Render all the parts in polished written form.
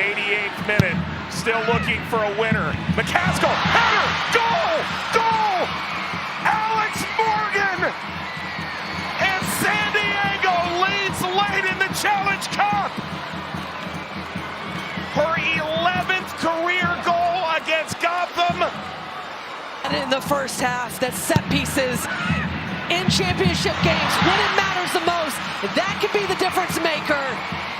88th minute, still looking for a winner. McCaskill, header, goal, goal! Alex Morgan! And San Diego leads late in the Challenge Cup! Her 11th career goal against Gotham. In the first half, that set pieces in championship games, when it matters the most, that could be the difference maker.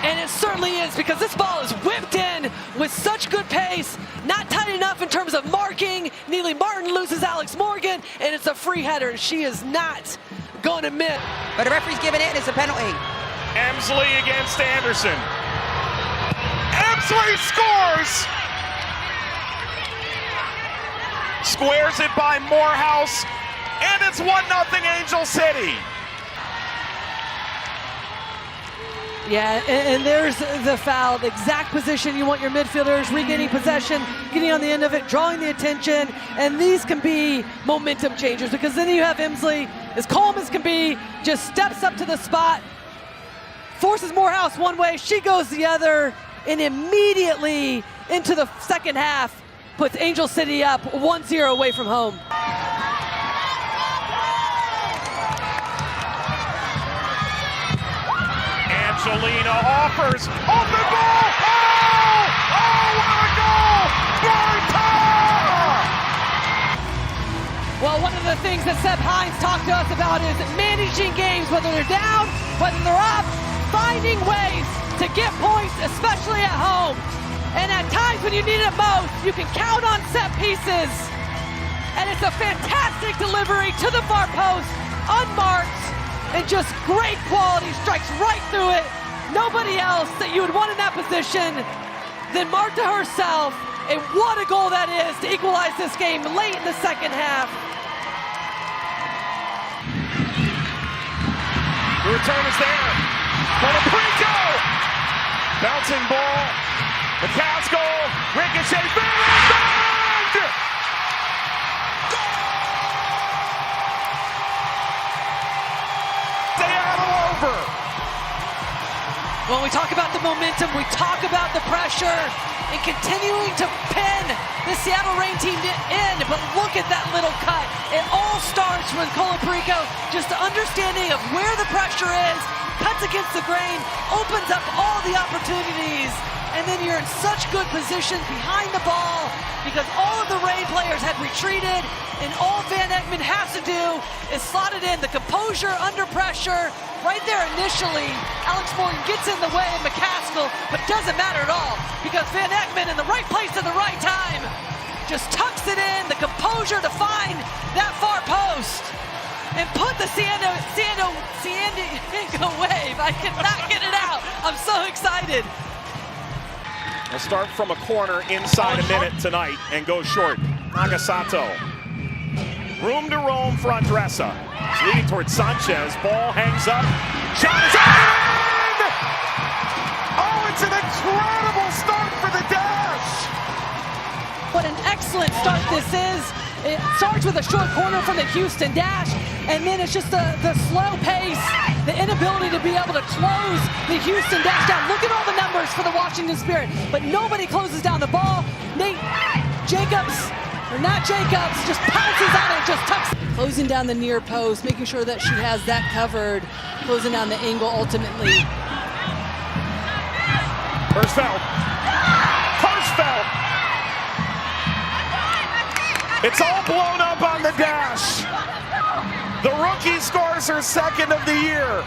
And it certainly is, because this ball is whipped in with such good pace, not tight enough in terms of marking. Neely Martin loses Alex Morgan, and it's a free header, and she is not going to miss. But the referee's giving it, and it's a penalty. Emsley against Anderson. Emsley scores! Squares it by Morehouse, and it's 1-0 Angel City. Yeah, and there's the foul, the exact position you want your midfielders, regaining possession, getting on the end of it, drawing the attention, and these can be momentum changers, because then you have Emsley, as calm as can be, just steps up to the spot, forces Morehouse one way, she goes the other, and immediately into the second half, puts Angel City up 1-0 away from home. Angelina offers, open ball! Oh! Oh, what a goal! Marta! Well, one of the things that Seb Hines talked to us about is managing games, whether they're down, whether they're up, finding ways to get points, especially at home. And at times when you need it most, you can count on set pieces. And it's a fantastic delivery to the far post, unmarked, and just great quality, strikes right through it. Nobody else that you would want in that position than Marta herself. And what a goal that is to equalize this game late in the second half. The return is there. Colaprico! Bouncing ball. McCaskill, ricochet, bang! Seattle over. When we talk about the momentum, we talk about the pressure and continuing to pin the Seattle Reign team in, but look at that little cut. It all starts with Colaprico, just the understanding of where the pressure is, cuts against the grain, opens up all the opportunities, and then you're in such good position behind the ball because all of the Reign players had retreated, and all Van Ekman has to do is slot it in. The composure under pressure, right there initially, Alex Morgan gets in the way of McCaskill, but doesn't matter at all because Van Ekman in the right place at the right time just tucks it in, the composure to find that far post and put the San Diego wave. I cannot get it out. I'm so excited. We'll start from a corner inside a minute tonight and go short. Nagasato. Room to roam for Andressa. He's leading towards Sanchez. Ball hangs up. Shot is in! Oh, it's an incredible start for the Dash! What an excellent start this is. It starts with a short corner from the Houston Dash, and then it's just the slow pace, the inability to be able to close the Houston Dash down. Look at all the numbers for the Washington Spirit, but nobody closes down the ball. Nate Jacobs, or not Jacobs, just pounces on it, just tucks. Closing down the near post, making sure that she has that covered, closing down the angle ultimately. Hirschfeld. Hirschfeld. It's all blown up on the Dash. The rookie scores her second of the year.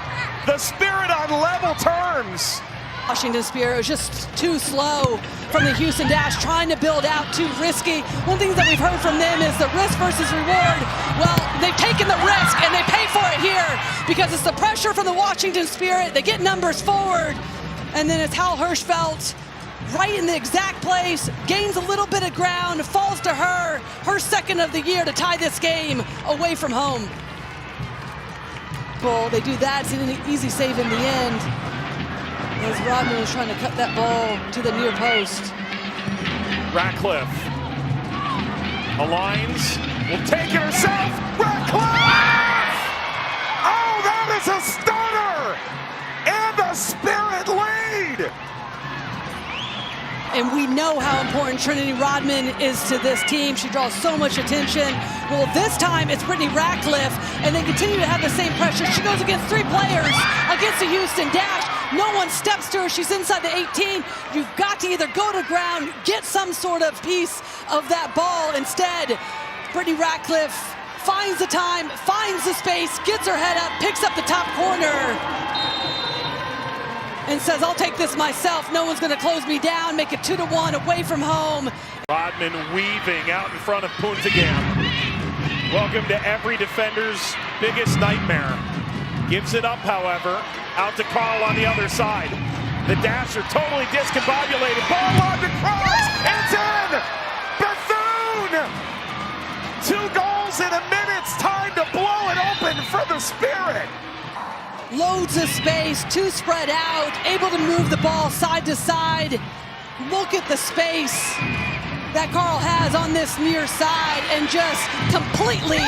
The Spirit on level terms. Washington Spirit was just too slow from the Houston Dash, trying to build out, too risky. One thing that we've heard from them is the risk versus reward. Well, they've taken the risk and they pay for it here because it's the pressure from the Washington Spirit. They get numbers forward, and then it's Hal Hirschfeld right in the exact place, gains a little bit of ground, falls to her second of the year to tie this game away from home. Well, they do that, it's an easy save in the end, as Rodman was trying to cut that ball to the near post. Ratcliffe aligns, will take it herself, Ratcliffe! Oh, that is a stunner! And the Spirit lead! And we know how important Trinity Rodman is to this team. She draws so much attention. Well, this time it's Brittany Ratcliffe, and they continue to have the same pressure. She goes against 3 players against the Houston Dash. No one steps to her. She's inside the 18. You've got to either go to ground, get some sort of piece of that ball. Instead, Brittany Ratcliffe finds the time, finds the space, gets her head up, picks up the top corner, and says, I'll take this myself. No one's going to close me down. Make it 2-1 away from home. Rodman weaving out in front of Puntigam. Welcome to every defender's biggest nightmare. Gives it up, however, out to Carl on the other side. The Dash are totally discombobulated. Ball on the cross. It's in! Bethune! 2 goals in a minute. It's time to blow it open for the Spirit. Loads of space, 2 spread out, able to move the ball side to side. Look at the space that Carl has on this near side, and just completely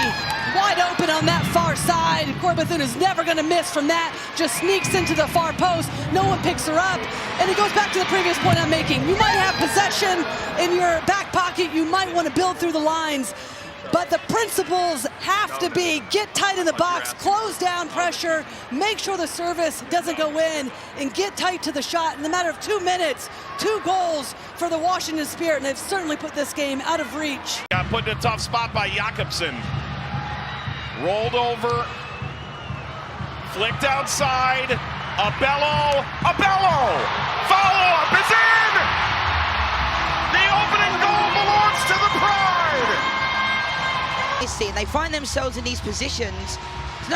wide open on that far side. Corey Bethune is never going to miss from that. Just sneaks into the far post. No one picks her up. And it goes back to the previous point I'm making. You might have possession in your back pocket. You might want to build through the lines. But the principles have to be get tight in the box, close down pressure, make sure the service doesn't go in, and get tight to the shot. In the matter of 2 minutes, 2 goals for the Washington Spirit, and they've certainly put this game out of reach. Got put in a tough spot by Jakobsen. Rolled over, flicked outside, Abello, follow-up is in! The opening goal belongs to the Pride! And they find themselves in these positions. It's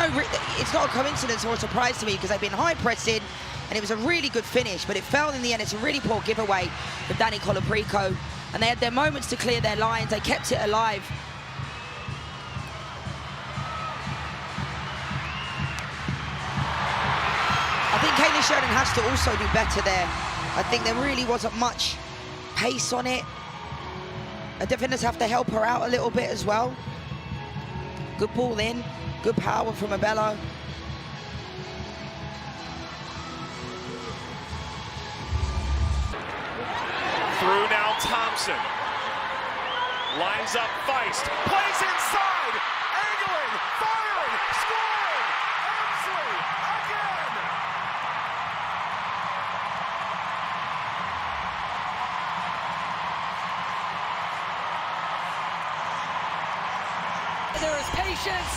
not a coincidence or a surprise to me, because they've been high pressing, and it was a really good finish, but it fell in the end. It's a really poor giveaway for Danny Colaprico, and they had their moments to clear their lines. They kept it alive. I think Kaylee Sheridan has to also do better there. I think there really wasn't much pace on it. The defenders have to help her out a little bit as well. Good ball in, good power from Abello. Through now Thompson. Lines up Feist, plays inside, angling, firing, scoring! Emsley again! There is patience.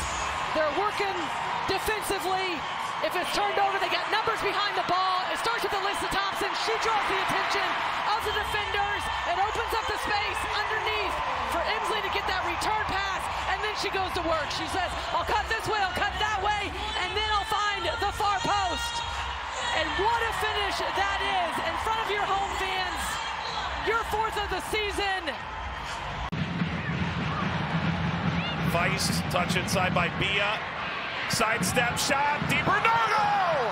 They're working defensively. If it's turned over, they got numbers behind the ball. It starts with Alyssa Thompson. She draws the attention of the defenders. It opens up the space underneath for Emsley to get that return pass, and then she goes to work. She says, I'll cut this way, I'll cut that way, and then I'll find the far post. And what a finish that is in front of your home fans. Your 4th of the season. Feist, touch inside by Bia. Sidestep shot, DiBernardo!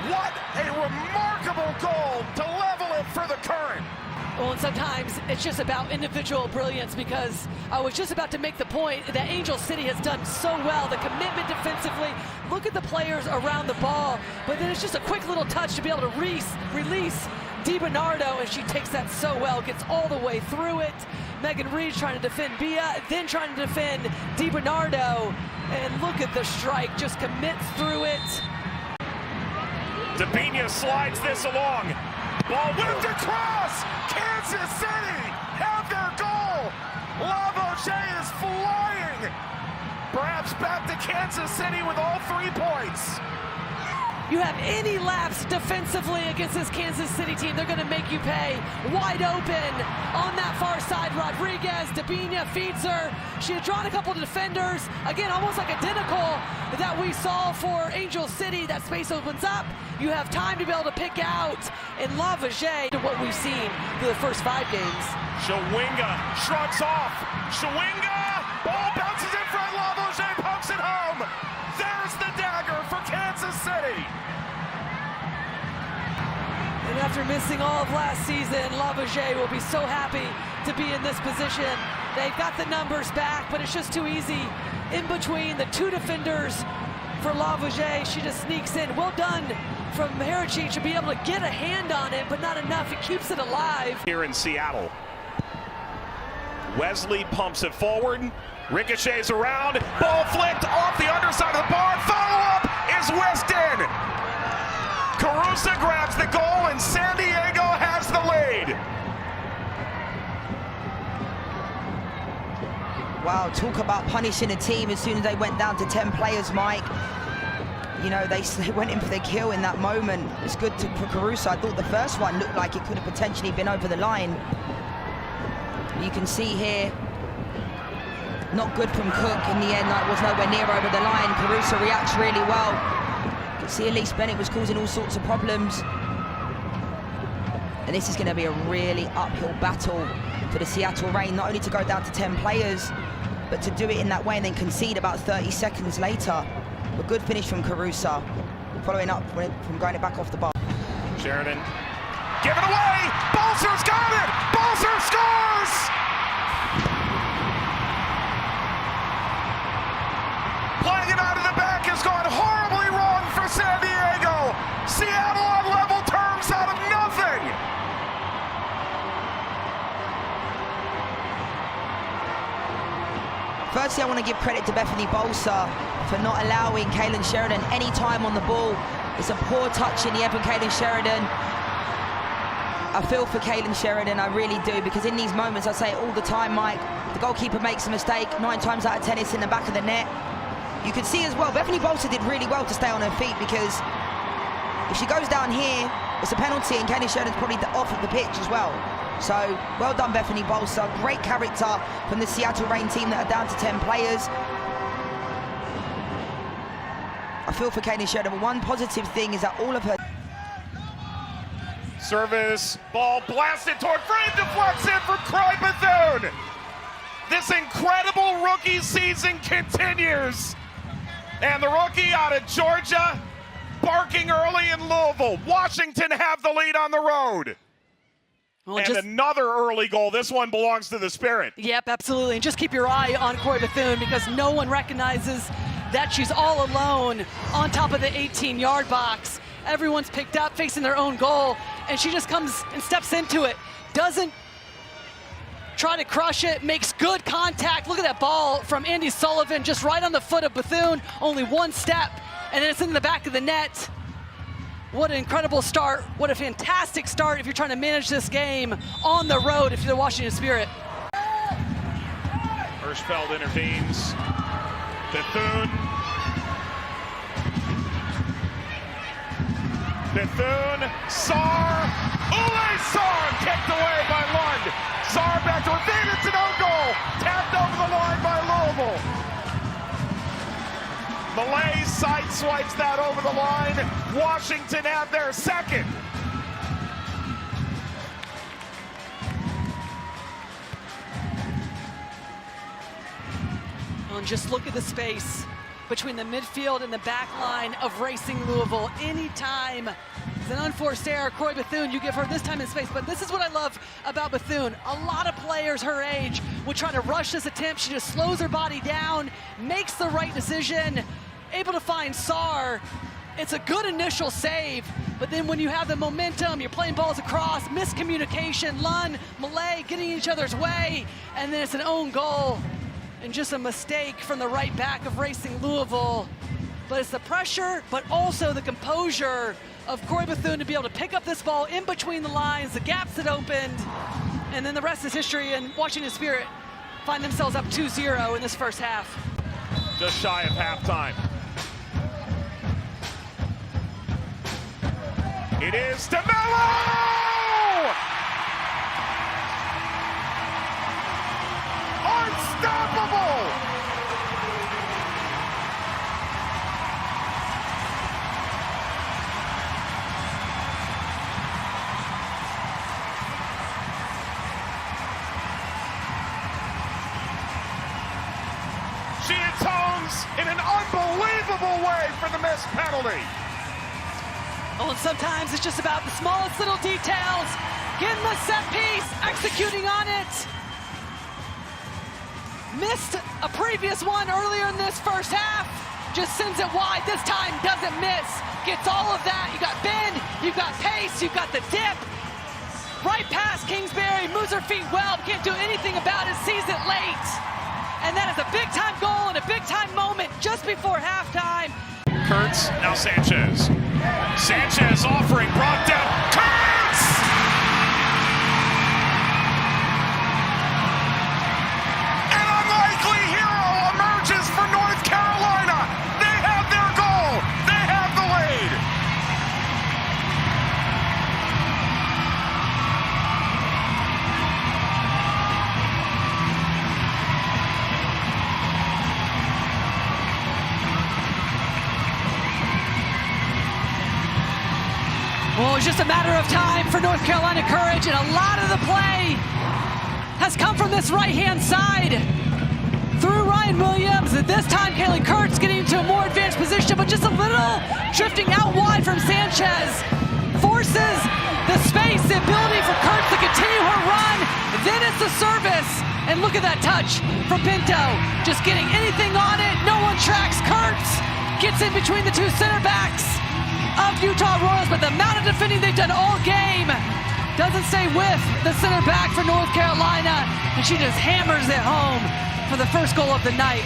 What a remarkable goal to level it for the Current. Well, and sometimes it's just about individual brilliance, because I was just about to make the point that Angel City has done so well. The commitment defensively, look at the players around the ball, but then it's just a quick little touch to be able to release DiBernardo, and she takes that so well, gets all the way through it. Megan Reed's trying to defend Bia, then trying to defend DiBernardo, and look at the strike, just commits through it. Debinha slides this along. Ball whipped across! Kansas City have their goal! Lavoie is flying! Perhaps back to Kansas City with all 3 points. You have any lapse defensively against this Kansas City team, they're going to make you pay. Wide open on that far side. Rodriguez, Debinha feeds her. She had drawn a couple of defenders. Again, almost like identical that we saw for Angel City. That space opens up. You have time to be able to pick out. And Lavoie, to what we've seen through the first 5 games. Shawinga shrugs off. Shawinga! Ball bounces in front. Lavoie pumps it home. There's the dagger for Kansas City. And after missing all of last season, Lavoie will be so happy to be in this position. They've got the numbers back, but it's just too easy. In between the 2 defenders for Lavoie, she just sneaks in. Well done from Herici to be able to get a hand on it, but not enough. It keeps it alive. Here in Seattle. Wesley pumps it forward. Ricochets around. Ball flicked off the underside of the bar. Follow-up is whisked in. Carusa grabs the goal, and San Diego has the lead. Wow, talk about punishing a team as soon as they went down to 10 players, Mike. You know, they went in for the kill in that moment. It's good for Carusa. I thought the first one looked like it could have potentially been over the line. You can see here, not good from Cook in the end. That was nowhere near over the line. Carusa reacts really well. You can see Elise Bennett was causing all sorts of problems. And this is going to be a really uphill battle for the Seattle Reign, not only to go down to 10 players, but to do it in that way and then concede about 30 seconds later. A good finish from Carusa, following up from going it back off the bar. Sheridan, give it away! Balser's got it! Balser scores! Playing it out of the back has gone horribly wrong for San Diego. Seattle on level terms out of nothing. Firstly, I want to give credit to Bethany Balser for not allowing Kaylin Sheridan any time on the ball. It's a poor touch in the end from Kaylin Sheridan. I feel for Kaylin Sheridan, I really do, because in these moments, I say it all the time, Mike, the goalkeeper makes a mistake, 9 times out of 10 it's in the back of the net. You can see as well, Bethany Balser did really well to stay on her feet, because if she goes down here, it's a penalty and Kaylin Sheridan's probably off of the pitch as well. So, well done Bethany Balser, great character from the Seattle Reign team that are down to 10 players. I feel for Kaylin Sheridan, but one positive thing is that all of her... Service, ball blasted toward frame, deflects in for Croy Bethune. This incredible rookie season continues. And the rookie out of Georgia, barking early in Louisville. Washington have the lead on the road. Well, and another early goal. This one belongs to the Spirit. Yep, absolutely. And just keep your eye on Croy Bethune, because no one recognizes that she's all alone on top of the 18-yard box. Everyone's picked up facing their own goal, and she just comes and steps into it. Doesn't try to crush it, makes good contact. Look at that ball from Andy Sullivan, just right on the foot of Bethune. Only one step, and then it's in the back of the net. What an incredible start. What a fantastic start if you're trying to manage this game on the road if you're the Washington Spirit. Hirschfeld intervenes. Bethune. Bethune. Saar. Ule Saar kicked away by Lund. Saar back to Ravine. It's an own goal. Tapped over the line by Louisville. Malay sideswipes that over the line. Washington have their second. And just look at the space between the midfield and the back line of Racing Louisville. Anytime it's an unforced error, Croy Bethune, you give her this time in space. But this is what I love about Bethune. A lot of players her age would try to rush this attempt. She just slows her body down, makes the right decision, able to find Saar. It's a good initial save, but then when you have the momentum, you're playing balls across, miscommunication, Lund, Malay getting each other's way, and then it's an own goal. And just a mistake from the right back of Racing Louisville. But it's the pressure, but also the composure of Croy Bethune to be able to pick up this ball in between the lines, the gaps that opened, and then the rest is history, and Washington Spirit find themselves up 2-0 in this first half. Just shy of halftime. It is DeMello! Unstoppable! She atones in an unbelievable way for the missed penalty. Oh, and sometimes it's just about the smallest little details. Getting the set piece, executing on it. Missed a previous one earlier in this first half. just sends it wide. This time doesn't miss. Gets all of that. You got bend, you've got pace, you've got the dip. Right past Kingsbury, moves her feet well, can't do anything about it, sees it late. And that is a big-time goal and a big-time moment just before halftime. Kurtz, now Sanchez. Sanchez offering, brought down. Kurtz! An unlikely hero emerges for North Carolina. They have their goal. They have the lead. Well, it was just a matter of time for North Carolina Courage, and a lot of the play has come from this right-hand side through Ryan Williams. And this time, Kaylee Kurtz getting into a more advanced position, but just a little drifting out wide from Sanchez. Forces the space, the ability for Kurtz to continue her run. Then it's the service. And look at that touch from Pinto. Just getting anything on it. No one tracks Kurtz. Gets in between the two center backs of Utah Royals, but the amount of defending they've done all game doesn't stay with the center back for North Carolina, and she just hammers it home for the first goal of the night.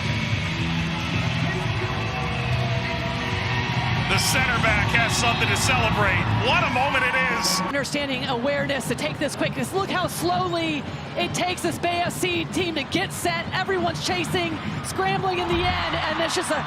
The center back has something to celebrate. What a moment it is. Understanding awareness to take this quickness. Look how slowly it takes this Bay FC team to get set. Everyone's chasing, scrambling in the end, and it's just a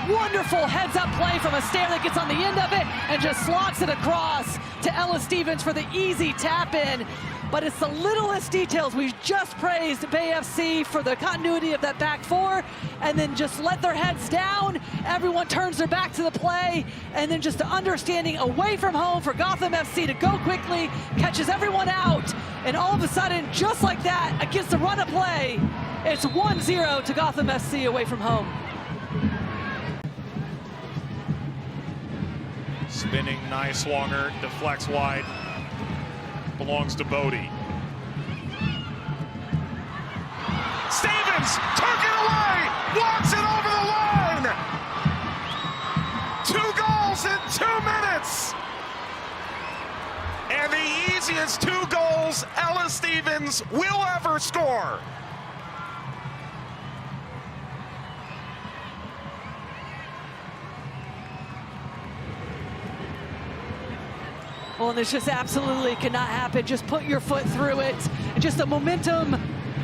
wonderful heads-up play from Astaire that gets on the end of it and just slots it across to Ella Stevens for the easy tap-in. But it's the littlest details. We just praised Bay FC for the continuity of that back four, and then just let their heads down. Everyone turns their back to the play, and then just the understanding away from home for Gotham FC to go quickly, catches everyone out, and all of a sudden, just like that, against the run of play, it's 1-0 to Gotham FC away from home. Spinning nice swanger, deflects wide, belongs to Bodie. Stevens took it away, walks it over the line. 2 goals in 2 minutes. And the easiest 2 goals Ella Stevens will ever score. Well, and this just absolutely cannot happen. Just put your foot through it. Just the momentum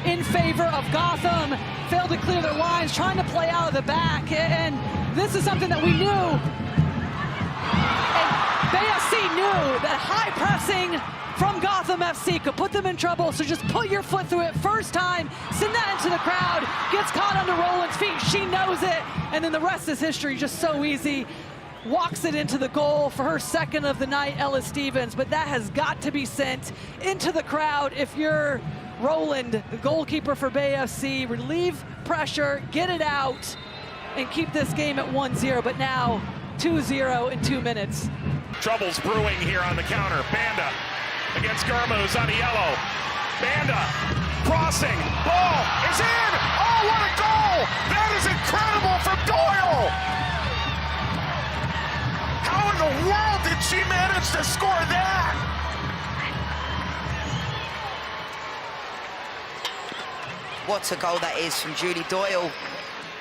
in favor of Gotham. Failed to clear their lines, trying to play out of the back. And this is something that we knew. And Bay FC knew that high pressing from Gotham FC could put them in trouble. So just put your foot through it first time. Send that into the crowd. Gets caught under Roland's feet. She knows it. And then the rest is history. Just so easy. Walks it into the goal for her second of the night, Ella Stevens, but that has got to be sent into the crowd if you're Roland, the goalkeeper for Bay FC. Relieve pressure, get it out, and keep this game at 1-0, but now 2-0 in 2 minutes. Trouble's brewing here on the counter. Banda against Garmuz on the yellow. Banda crossing, ball is in! Oh, what a goal! That is incredible from Doyle! How in the world did she manage to score that? What a goal that is from Julie Doyle.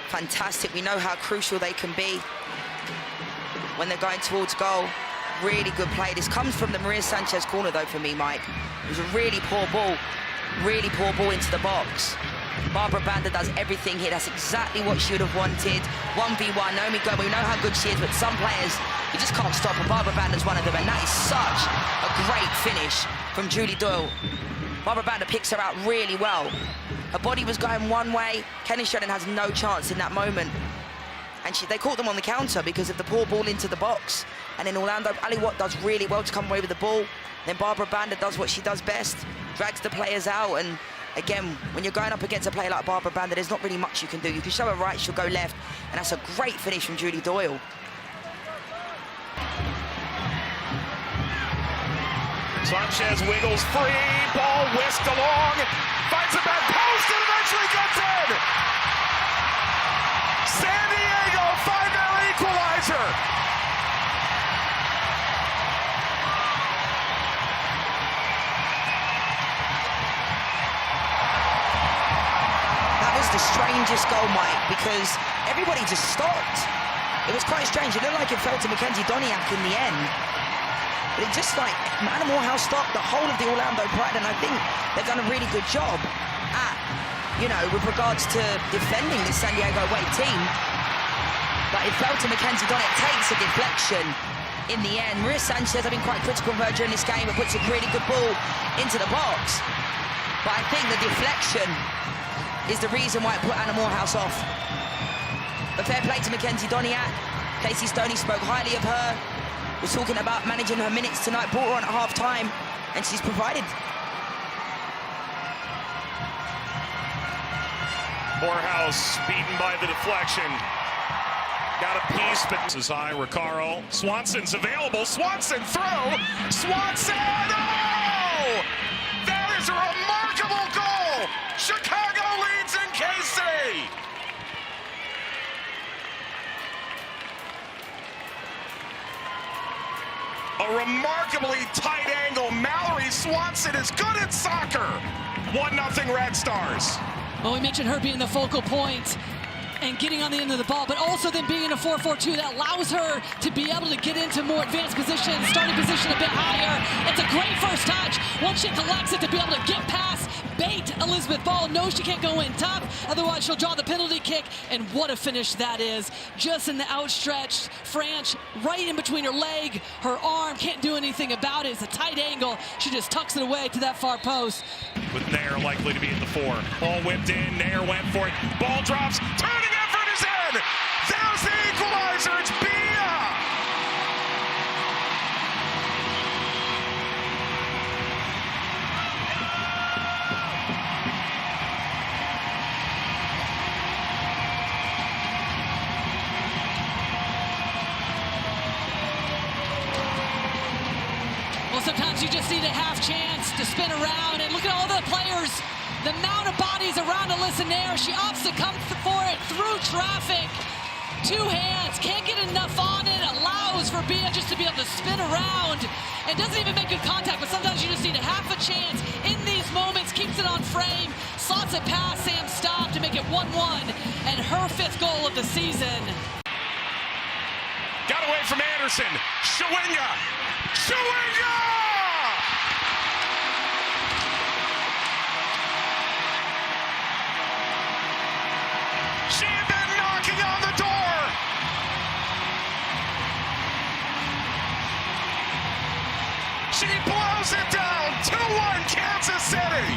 Fantastic. We know how crucial they can be when they're going towards goal. Really good play. This comes from the Maria Sanchez corner, though, for me, Mike. It was a really poor ball into the box. Barbara Banda does everything here. That's exactly what she would have wanted. 1v1, Naomi Gomer, we know how good she is, but some players, you just can't stop her. Barbara Banda's one of them, and that is such a great finish from Julie Doyle. Barbara Banda picks her out really well. Her body was going one way. Kenny Sheridan has no chance in that moment. And they caught them on the counter because of the poor ball into the box. And then Orlando Ali Watt does really well to come away with the ball. Then Barbara Banda does what she does best, drags the players out. And again, when you're going up against a player like Barbara Banda, there's not really much you can do. You can show her right, she'll go left. And that's a great finish from Julie Doyle. Sanchez wiggles free, ball whisked along, finds a back post and eventually gets in! San Diego find their equalizer. That was the strangest goal, Mike, because everybody just stopped. It was quite strange. It looked like it fell to Mackenzie Doniak in the end. But it just like, Anna Morehouse stopped the whole of the Orlando Pride, and I think they've done a really good job at, you know, with regards to defending this San Diego away team. But it fell to Mackenzie Doniak, takes a deflection in the end. Maria Sanchez, I've been quite critical of her during this game, but puts a really good ball into the box. But I think the deflection is the reason why it put Anna Morehouse off. But fair play to Mackenzie Doniak. Casey Stoney spoke highly of her. Was talking about managing her minutes tonight, brought her on at half-time, and she's provided. Morehouse beaten by the deflection. Got a piece, but this is high. Recaro. Swanson's available. Swanson throw. Swanson! Oh! That is a remarkable goal! Chicago leads in KC! A remarkably tight angle. Mallory Swanson is good at soccer. 1-0 Red Stars. Well, we mentioned her being the focal point and getting on the end of the ball, but also then being in a 4-4-2 that allows her to be able to get into more advanced positions, starting position a bit higher. It's a great first touch. Once she collects it, to be able to get past, bait Elizabeth Ball, knows she can't go in tough, otherwise she'll draw the penalty kick, and what a finish that is. Just in the outstretched Franch, right in between her leg, her arm, can't do anything about it. It's a tight angle. She just tucks it away to that far post. With Nair likely to be at the 4. Ball whipped in, Nair went for it. Ball drops, turning effort is in! There's the equalizer, it's Bia! Well, sometimes you just need a half chance to spin around, and look at all the players, the amount of bodies around Alyssa Nair. She opts to come for it through traffic. Two hands, can't get enough on it, allows for Bia just to be able to spin around, and doesn't even make good contact, but sometimes you just need a half a chance in these moments, keeps it on frame, slots it past Sam Stock to make it 1-1, and her 5th goal of the season. Got away from Anderson. Shawinga! Shawinga! She had been knocking on the door. She blows it down. 2-1 Kansas City.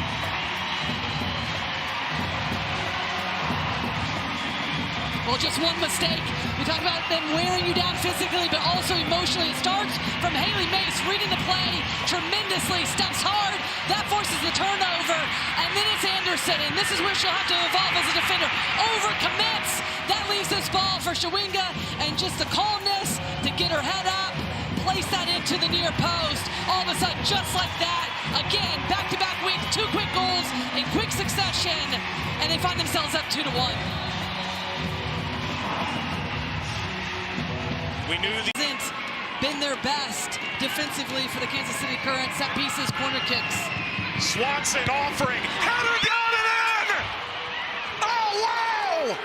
Well, just one mistake. We talk about them wearing you down physically, but also emotionally. It starts from Haley Mace reading the play tremendously, steps hard. That forces the turnover, and then it's Anderson, and this is where she'll have to evolve as a defender. Overcommits. That leaves this ball for Shawinga, and just the calmness to get her head up, place that into the near post. All of a sudden, just like that, again, back-to-back week, 2 quick goals in quick succession, and they find themselves up 2-1. We knew Hasn't been their best defensively for the Kansas City Current. Set pieces, corner kicks. Swanson offering, header got it in! Oh, wow!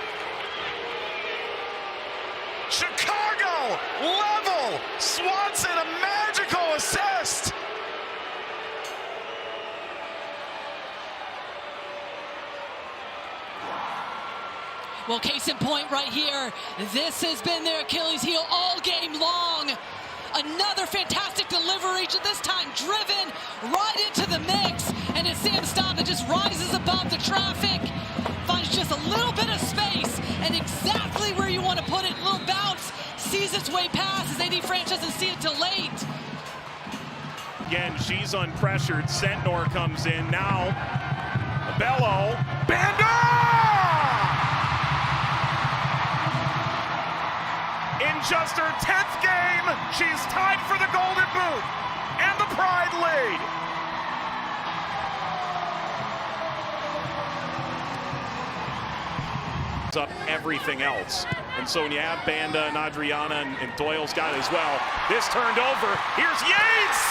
Chicago level! Swanson, a magical assist! Well, case in point right here. This has been their Achilles heel all game long. Another fantastic delivery, this time driven right into the mix. And it's Sam Stott that just rises above the traffic, finds just a little bit of space, and exactly where you want to put it. A little bounce, sees its way past as AD France doesn't see it till late. Again, she's unpressured. Sentnor comes in now. Bello. Banda! In just her 10th game, she's tied for the Golden Boot and the Pride lead. up everything else. And so when you have Banda and Adriana and Doyle's got it as well. This turned over. Here's Yates!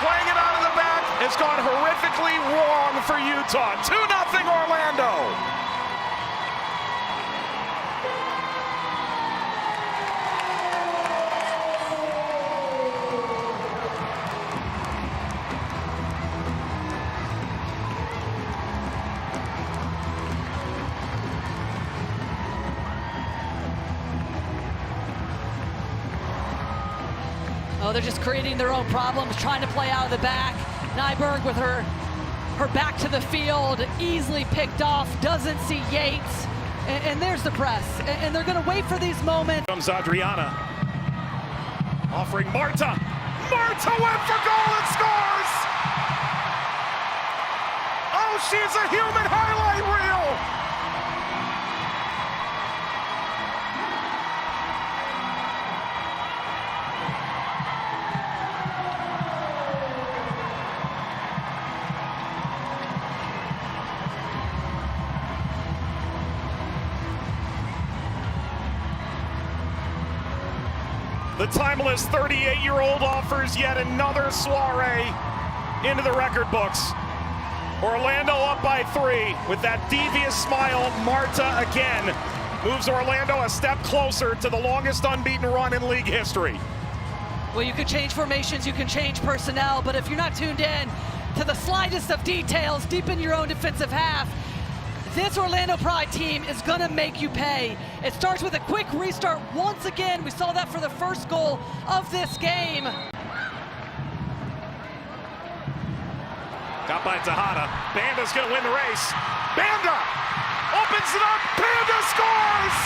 Playing it out of the back has gone horrifically wrong for Utah. 2-0 Orlando. Oh, they're just creating their own problems, trying to play out of the back. Nyberg with her back to the field, easily picked off, doesn't see Yates. And there's the press. And they're going to wait for these moments. Comes Adriana, offering Marta. Marta went for goal and scores! Oh, she's a human highlight reel! The timeless 38-year-old offers yet another soiree into the record books. Orlando up by 3 with that devious smile. Marta again moves Orlando a step closer to the longest unbeaten run in league history. Well, you can change formations, you can change personnel, but if you're not tuned in to the slightest of details deep in your own defensive half, this Orlando Pride team is going to make you pay. It starts with a quick restart once again. We saw that for the first goal of this game. Got by Tejada. Banda's going to win the race. Banda opens it up. Banda scores!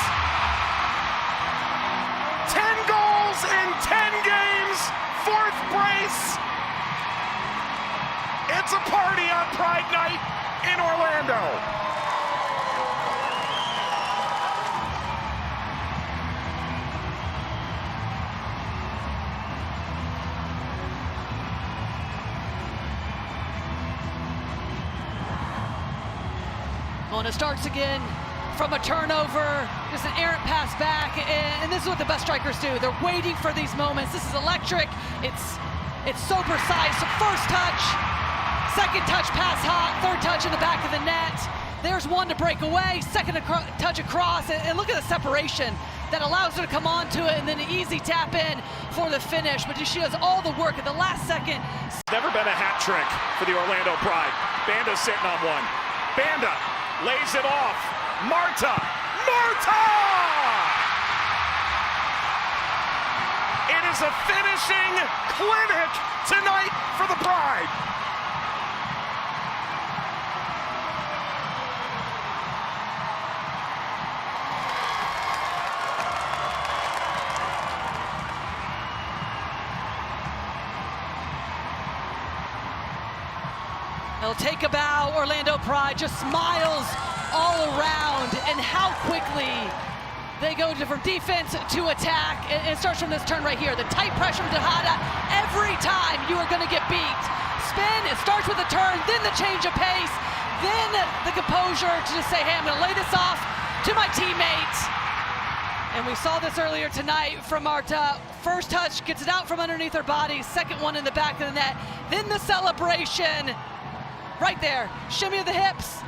10 goals in 10 games. 4th brace. It's a party on Pride Night in Orlando. And it starts again from a turnover, just an errant pass back, and this is what the best strikers do. They're waiting for these moments. This is electric. It's so precise. First touch, second touch, pass hot, third touch in the back of the net. There's one to break away, second touch across, and look at the separation that allows her to come onto it, and then an easy tap in for the finish. But she does all the work at the last second. Never been a hat trick for the Orlando Pride. Banda's sitting on one. Banda lays it off. Marta! Marta! It is a finishing clinic tonight for the Pride. They'll take a bow. Orlando Pride just smiles all around, and how quickly they go from defense to attack. It starts from this turn right here. The tight pressure from Tejada. Every time you are going to get beat. Spin, it starts with a turn, then the change of pace, then the composure to just say, hey, I'm going to lay this off to my teammates. And we saw this earlier tonight from Marta. First touch, gets it out from underneath her body. Second one in the back of the net. Then the celebration. Right there, shimmy of the hips,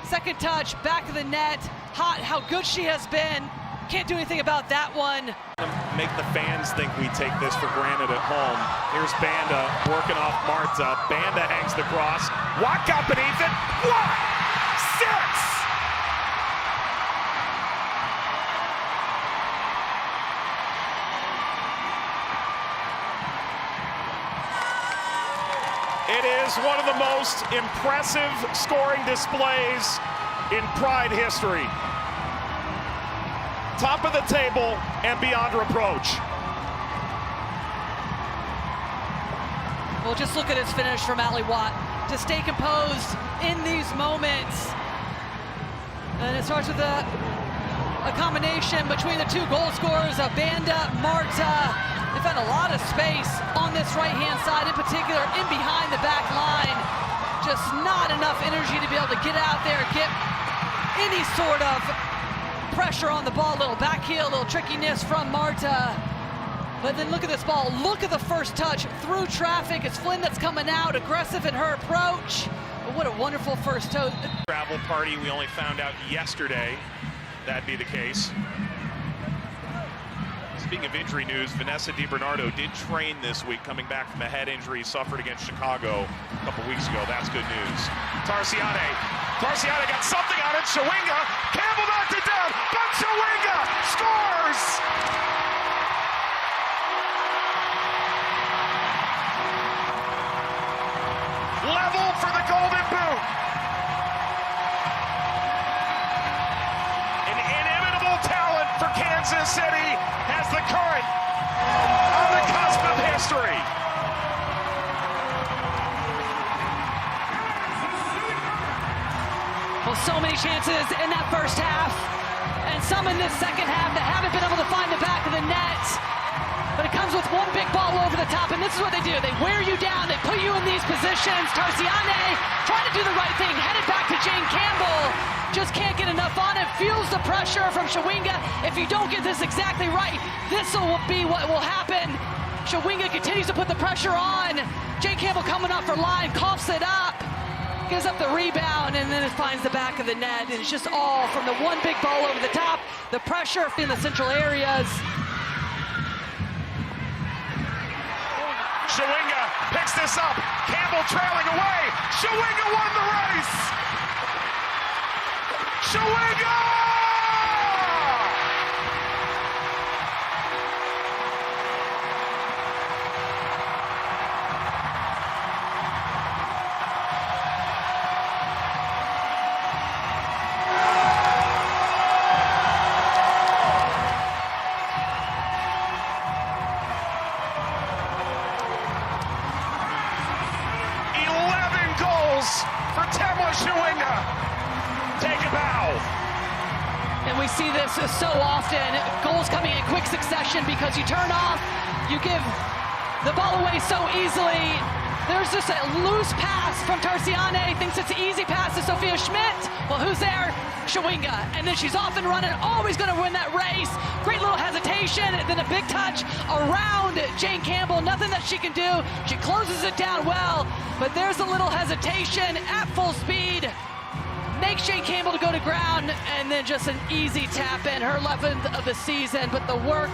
second touch, back of the net, hot, how good she has been. Can't do anything about that one. Make the fans think we take this for granted at home. Here's Banda working off Marta. Banda hangs the cross. Watt got beneath it. Watt! 6! It is one of the most impressive scoring displays in Pride history. Top of the table and beyond reproach. Well, just look at his finish from Allie Watt. To stay composed in these moments. And it starts with a combination between the two goal scorers of Banda, Marta. They found a lot of space on this right-hand side, in particular in behind the back line. Just not enough energy to be able to get out there, get any sort of pressure on the ball. Little back heel, little trickiness from Marta. But then look at this ball. Look at the first touch through traffic. It's Flynn that's coming out, aggressive in her approach. But what a wonderful first toe. Travel party, we only found out yesterday that'd be the case. Speaking of injury news, Vanessa DiBernardo did train this week, coming back from a head injury suffered against Chicago a couple weeks ago. That's good news. Tarciane got something on it. Shawinga, Campbell knocked it down, but Shawinga scores! Level for the Golden Boot. An inimitable talent for Kansas City has the current on the cusp of history. Well, so many chances in that first half, and some in this second half that haven't been able to find the back of the net. But it comes with one big ball over the top, and this is what they do. They wear you down, they put you in these positions. Tarciane trying to do the right thing, headed back to Jane Campbell. Just can't get enough on it, feels the pressure from Shawinga. If you don't get this exactly right, this will be what will happen. Shawinga continues to put the pressure on. Jane Campbell coming up for line, coughs it up, gives up the rebound, and then it finds the back of the net. And it's just all from the one big ball over the top, the pressure in the central areas. Shawinga picks this up. Campbell trailing away. Shawinga won the race. Shawinga! For Temwa Shawinga. Take a bow. And we see this so often. Goals coming in quick succession because you turn off, you give the ball away so easily. There's just a loose pass from Tarciane, thinks it's an easy pass to Sophia Schmidt. Well, who's there? Shawinga. And then she's off and running, always going to win that race. Great little hesitation, and then a big touch around Jane Campbell. Nothing that she can do. She closes it down well, but there's a little hesitation at full speed. Makes Jane Campbell to go to ground, and then just an easy tap in, her 11th of the season. But the work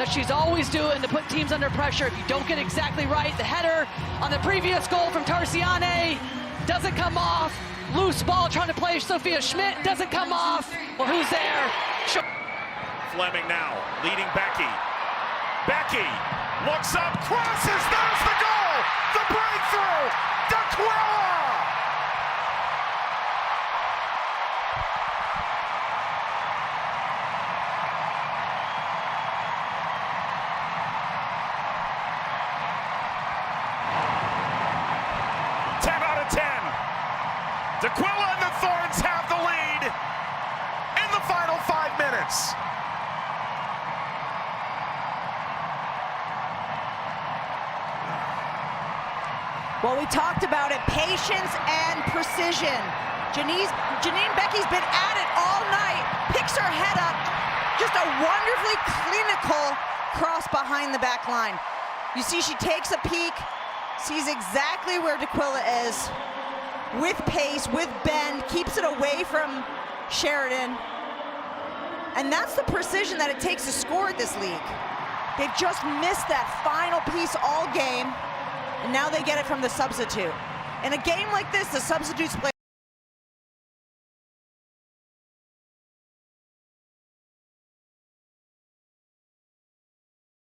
that she's always doing to put teams under pressure. If you don't get exactly right, the header on the previous goal from Tarciane doesn't come off. Loose ball trying to play Sophia Schmidt, doesn't come off. Well, who's there? Fleming now, leading Becky. Becky looks up, crosses, there's the goal! The breakthrough! D'Aquila! D'Aquila and the Thorns have the lead in the final 5 minutes. Well, we talked about it, patience and precision. Janine Becky's been at it all night, picks her head up, just a wonderfully clinical cross behind the back line. You see she takes a peek, sees exactly where D'Aquila is, with pace, with bend, keeps it away from Sheridan. And that's the precision that it takes to score at this league. They've just missed that final piece all game, and now they get it from the substitute. In a game like this, the substitutes play